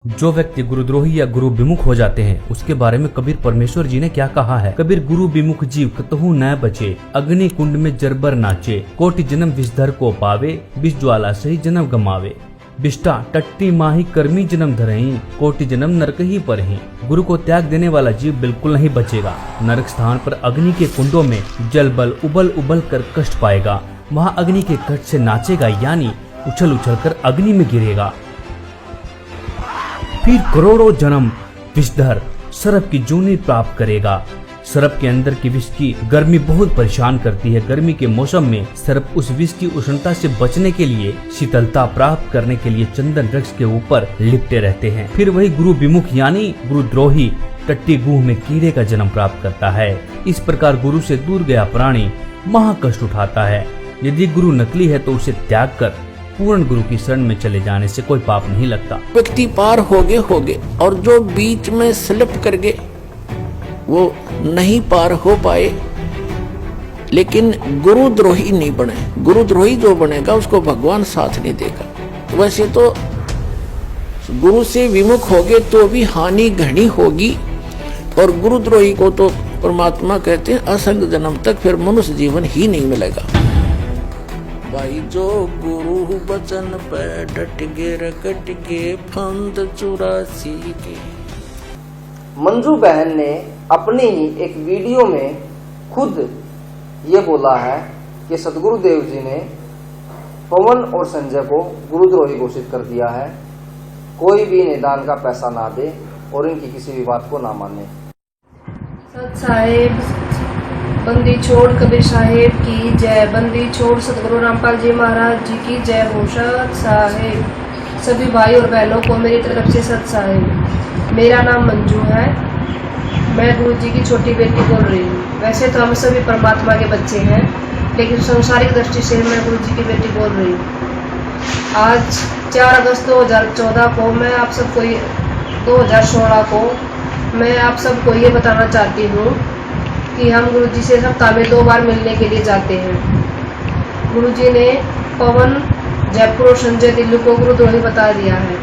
जो व्यक्ति गुरुद्रोही या गुरु विमुख हो जाते हैं उसके बारे में कबीर परमेश्वर जी ने क्या कहा है। कबीर गुरु विमुख जीव कतहु न बचे, अग्नि कुंड में जरबर नाचे, कोटि जन्म विषधर को पावे, विष ज्वाला से ही जन्म गमावे। बिष्टा टट्टी माही कर्मी जन्म धरही, कोटि जन्म नरक ही पर ही। गुरु को त्याग देने वाला जीव बिल्कुल नहीं बचेगा। नरक स्थान पर अग्नि के कुंडों में जल बल उबल उबल कर कष्ट पाएगा। वहाँ अग्नि के कष्ट से नाचेगा, यानी उछल उछल कर अग्नि में गिरेगा। फिर करोड़ों जन्म विषधर सर्प की जूनी प्राप्त करेगा। सर्प के अंदर की विष की गर्मी बहुत परेशान करती है। गर्मी के मौसम में सर्प उस विष की उष्णता से बचने के लिए शीतलता प्राप्त करने के लिए चंदन वृक्ष के ऊपर लिपटे रहते हैं। फिर वही गुरु विमुख यानी गुरुद्रोही टट्टी गुह में कीड़े का जन्म प्राप्त करता है। इस प्रकार गुरु से दूर गया प्राणी महा कष्ट उठाता है। यदि गुरु नकली है तो उसे त्याग कर पूर्ण गुरु की शरण में चले जाने से कोई पाप नहीं लगता। व्यक्ति पार हो गए और जो बीच में स्लिप कर गए वो नहीं पार हो पाए, लेकिन गुरुद्रोही नहीं बने। गुरुद्रोही जो बनेगा उसको भगवान साथ नहीं देगा। वैसे तो गुरु से विमुख हो गए तो भी हानि घनी होगी, और गुरुद्रोही को तो परमात्मा कहते हैं असंग जन्म तक फिर मनुष्य जीवन ही नहीं मिलेगा। भाई जो गुरु बचन पे डट गे रकट गे फंद 84 के। मंजू बहन ने अपनी ही एक वीडियो में खुद ये बोला है कि सदगुरुदेव जी ने पवन और संजय को गुरुद्रोही घोषित कर दिया है। कोई भी निदान का पैसा ना दे और इनकी किसी भी बात को ना माने। सत साहेब बंदी छोड़ कबीर साहेब की जय। बंदी छोड़ सतगुरु रामपाल जी महाराज जी की जय हो। सत साहेब सभी भाई और बहनों को मेरी तरफ से सत साहेब। मेरा नाम मंजू है, मैं गुरु जी की छोटी बेटी बोल रही हूँ। वैसे तो हम सभी परमात्मा के बच्चे हैं, लेकिन संसारिक दृष्टि से मैं गुरु जी की बेटी बोल रही हूँ। आज 4 अगस्त 2014 को मैं आप सबको 2016 को मैं आप सबको ये बताना चाहती हूँ कि हम गुरुजी से सप्ताह में 2 बार मिलने के लिए जाते हैं। गुरुजी ने पवन जयपुर और संजय दिल्ली को गुरुद्रोही बता दिया है।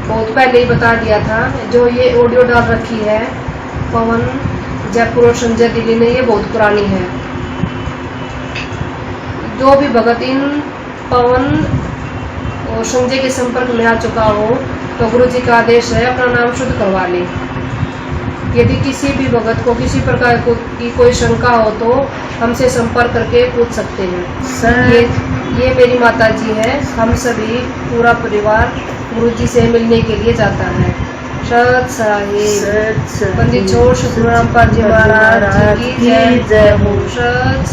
बहुत पहले ही बता दिया था। जो ये ऑडियो डाल रखी है पवन जयपुर और संजय दिल्ली ने, ये बहुत पुरानी है। जो भी भगत इन पवन और संजय के संपर्क में आ चुका हो तो गुरुजी का आदेश है अपना नाम शुद्ध करवा ले। यदि किसी भी भगत को किसी प्रकार की कोई शंका हो तो हमसे संपर्क करके पूछ सकते हैं। ये मेरी माता जी है। हम सभी पूरा परिवार गुरुजी से मिलने के लिए जाता है। सत साहिब बंदी छोड़ सतगुरु रामपाल जी महाराज जी की जय हो। सत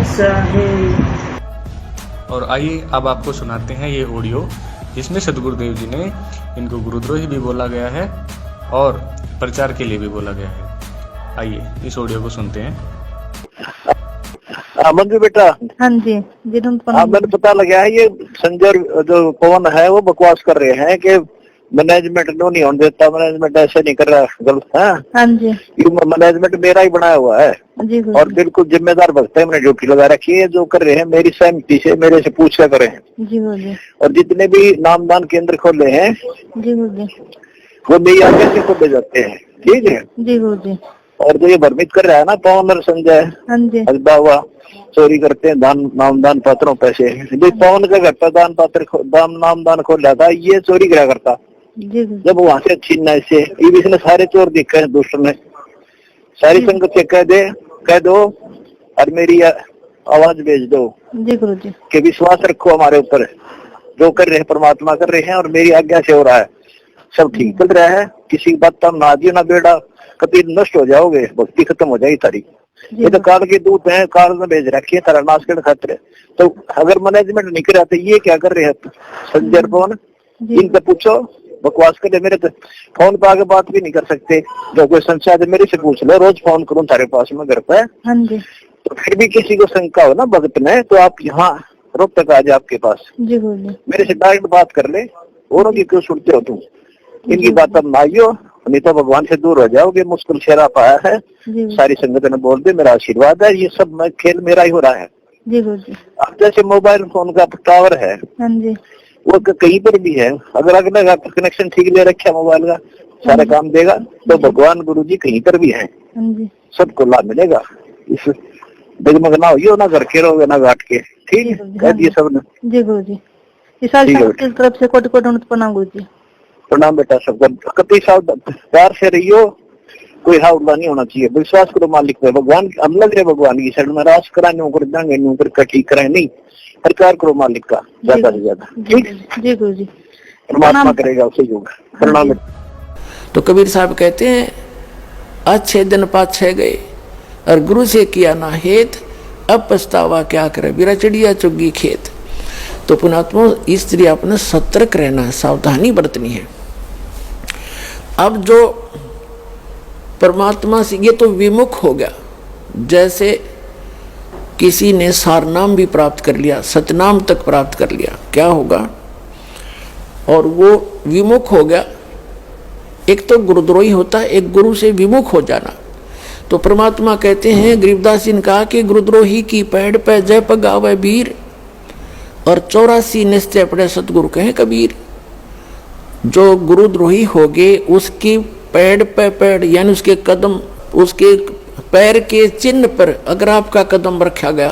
साहिब। और आइए अब आपको सुनाते हैं ये ऑडियो जिसमें सदगुरुदेव जी ने इनको गुरुद्रोही भी बोला गया है और प्रचार के लिए भी बोला गया है। आइए इस ऑडियो को सुनते हैं। मंजू बेटा। हाँ जी मैंने पता लगा है ये संजय जो पवन है वो बकवास कर रहे हैं कि मैनेजमेंट नो नहीं होने देता, मैनेजमेंट ऐसे नहीं कर रहा, गलत है। हाँ जी मैनेजमेंट मेरा ही बनाया हुआ है जी और बिल्कुल जिम्मेदार भक्त है। मैंने ड्यूटी लगा रखी है। जो कर रहे हैं मेरी सहमति से मेरे से पूछ कर करें। जी जी। और जितने भी नामदान केंद्र खोले हैं जी जी वो मेरी आगे से खोले जाते हैं। ठीक है जी जी। और जो ये भ्रमित कर रहा है ना पवन और संजय, हाँ जी हजदा हुआ चोरी करते हैं नामदान पत्रों पैसे। पवन का घर पर नामदान खोल रहा था, ये चोरी करा करता। जी जब वहां से छीनना इससे इसने सारे चोर दिखे हैं। दुष्ट ने सारी संगत से कह दो और मेरी आवाज भेज दो जी गुरु जी कि विश्वास रखो हमारे ऊपर। जो कर रहे हैं परमात्मा कर रहे हैं और मेरी आज्ञा से हो रहा है। सब ठीक चल रहा है। किसी की बात तब ना दियो ना बेड़ा, कभी नष्ट हो जाओगे, भक्ति खत्म हो जाएगी तारी। ये तो काल के दूत हैं, काल में भेज रखे हैं तारा नाश करने खातिर। तो अगर मैनेजमेंट नहीं करा तो ये क्या कर रहे हैं संजय पवन? इनसे पूछो। बकवास करे मेरे तो फोन पे आगे बात भी नहीं कर सकते। जो कोई संशय है मेरे से पूछ लो, रोज फोन करूँ तारे पास में घर पे। हाँ जी। तो फिर भी किसी को शंका हो ना भगत में तो आप यहाँ रोक तक आ जाए आपके पास। जी गुरु जी मेरे से डायरेक्ट बात कर ले। औरों की क्यों सुनते हो तुम? इनकी बात अब माइयो, नहीं तो भगवान से दूर हो जाओगे। मुश्किल शेरा पाया है। सारी संगत ने बोल दे मेरा आशीर्वाद है। ये सब खेल मेरा ही हो रहा है। जी गुरु जी। अब जैसे मोबाइल फोन का टावर है, हाँ जी वो कहीं पर भी है, अगर अगला का कनेक्शन ठीक ले रखा मोबाइल का, सारा काम देगा, तो भगवान गुरु जी कहीं पर भी हैं, सबको लाभ मिलेगा। इस डगमग ना हो, ना घर के रहोगे ना घाट के, ठीक कह दिए सबने। जी गुरु जी, इस साल की तरफ से कोटि कोटि प्रणाम गुरु जी। प्रणाम बेटा, सबका कति सावधान प्यार से रहियो, कोई हावला नहीं होना चाहिए, विश्वास करो मालिक पे, भगवान अलग है, भगवान की शरण में रास कराने कर देंगे, न्यू कर ठीक कराए नहीं, प्रकार करो मालिक का ज्यादा से ज्यादा, ठीक। जी गुरु जी, परमात्मा करेगा उसे योग। प्रणाम। तो कबीर साहब कहते हैं अच्छे दिन पाछे गए और गुरु से किया ना हेत, अब पछतावा क्या करे, बिरा चिड़िया चुगी खेत। तो पुणात्मा स्त्री अपने सतर्क रहना है, सावधानी बरतनी है। अब जो परमात्मा से ये तो विमुख हो गया, जैसे किसी ने सारनाम भी प्राप्त कर लिया, सतनाम तक प्राप्त कर लिया, क्या होगा, और वो विमुख हो गया। एक तो गुरुद्रोही होता है, एक गुरु से विमुख हो जाना। तो परमात्मा कहते हैं, गरीबदास जी ने कहा कि गुरुद्रोही की पैड़ पे जय पगावे वीर, और 84 निश्चय पड़े सतगुरु कहें कबीर। जो गुरुद्रोही हो गए उसकी पैड़ पे पैड़, यानी उसके कदम, उसके पैर के चिन्ह पर अगर आपका कदम रखा गया,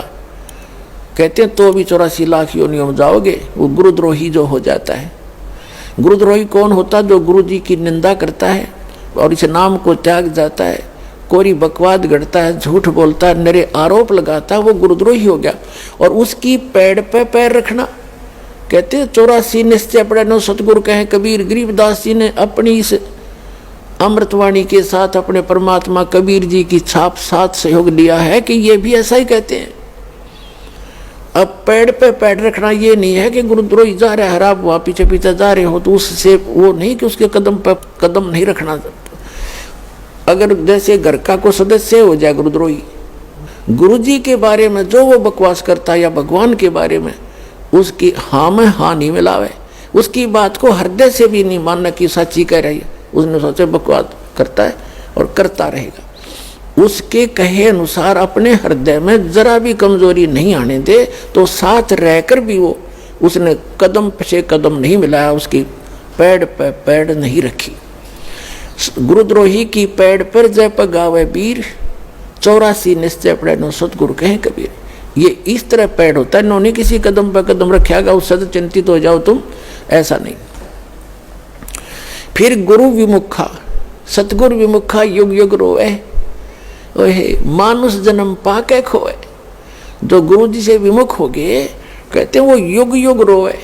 कहते हैं तो भी 84 लाख योनियों में जाओगे। वो गुरुद्रोही जो हो जाता है। गुरुद्रोही कौन होता? जो गुरु जी की निंदा करता है और इस नाम को त्याग जाता है, कोरी बकवाद गढ़ता है, झूठ बोलता है, नरे आरोप लगाता है, वो गुरुद्रोही हो गया। और उसकी पैड़ पे पैर रखना, कहते हैं 84 निश्चय पड़े नो सतगुरु कहे कबीर। गरीबदास जी ने अपनी इस अमृतवाणी के साथ अपने परमात्मा कबीर जी की छाप साथ सहयोग लिया है कि ये भी ऐसा ही कहते हैं। अब पैड़ पे पैड़ रखना ये नहीं है कि गुरुद्रोही जा रहा है, आप वहाँ पीछे पीछे जा रहे हो तो उससे वो नहीं कि उसके कदम पे कदम नहीं रखना। अगर जैसे घर का कोई सदस्य हो जाए गुरुद्रोही, गुरु जी के बारे में जो वो बकवास करता है या भगवान के बारे में, उसकी हाँ में हाँ नहीं मिलावे, उसकी बात को हृदय से भी नहीं मानना कि सच्ची कह रही है, उसने सोचे बकवास करता है और करता रहेगा। उसके कहे अनुसार अपने हृदय में जरा भी कमजोरी नहीं आने दे, तो साथ रहकर भी वो उसने कदम से कदम नहीं मिलाया, उसकी पैड़ पे पैड़ नहीं रखी। गुरुद्रोही की पैड़ पर जय पगावे वीर, 84 निश्चय पड़े नो सतगुरु कहें कबीर। ये इस तरह पैड़ होता है, इन्होंने किसी कदम पर कदम रखेगा उससे तो चिंतित हो जाओ तुम, ऐसा नहीं। फिर गुरु विमुखा, सतगुरु विमुखा युग युग रोए, ओहे मानुष जन्म पाके खोए। जो गुरु जी से विमुख हो गए, कहते हैं वो युग युग रोए।